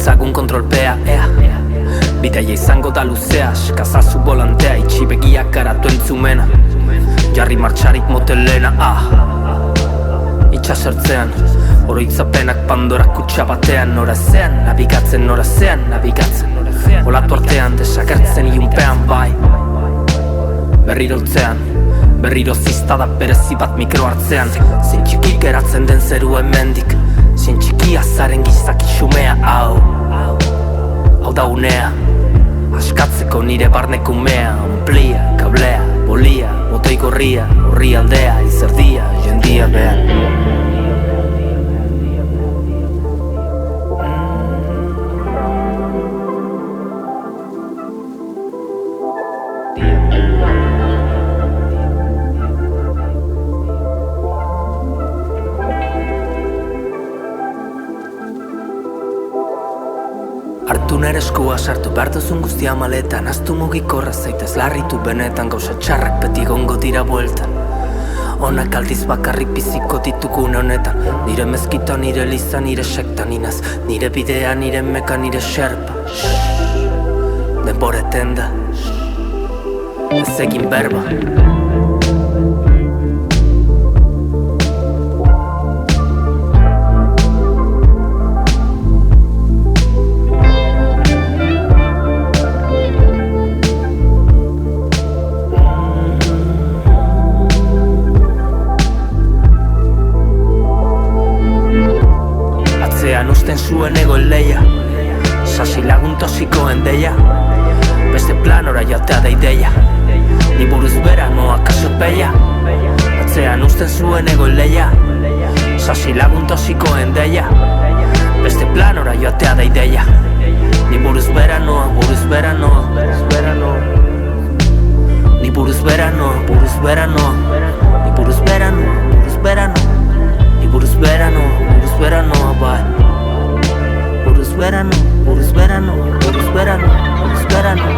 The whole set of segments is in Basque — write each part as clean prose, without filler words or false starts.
dezagun kontrolpea, ea Bidaia izango da luzea, eskazazu volantea Itxi begiak garatu entzumena Jarri martxarik motelena, Itxasertzean, oroitzapenak Pandora kutxa batean Norazean, nabigatzen, norazean, nabigatzen Olatu artean, desagertzen ilunpean, bai Berriroltzean, berriro ziztada berezi bat mikro hartzean Zin txiki geratzen den zeru hemendik Zin txiki azaren gizaki xumea, Hau da unea, askatzeko nire barneko umea Omplia, kablea, bolia, botoi gorria Horri aldea, izerdia, jendia behar Artu nere eskua sartu behar duzun guztia maletan Aztu mugikorra zaitez larritu benetan Gauza txarrak beti gongo dira bueltan Onak aldiz bakarrik biziko ditugun honetan Nire mezkita, nire liza, nire sekta ninaz Nire bidea, nire meka, nire xerpa Denboreten da Ez egin berba Usten zuen egoen leia Sasi lagun tosikoen deia Beste planora joatea da ideia Ni buruz bera noa kaso peia Atzean usten zuen egoen leia Sasi lagun tosikoen deia Beste planora joatea da ideia Ni buruz bera noa, buruz bera noa Ni buruz bera noa, buruz bera noa Ni buruz bera noa, buruz bera noa Ni buruz bera noa, buruz bera noa, bai Buruz verano, buruz verano, buruz verano, buruz verano,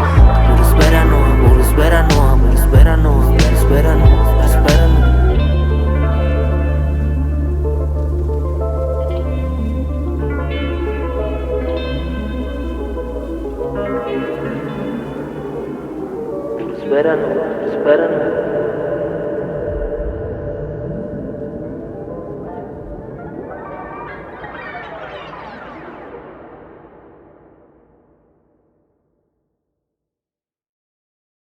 buruz verano, buruz verano, buruz verano, buruz verano, buruz verano. Buruz verano, buruz verano.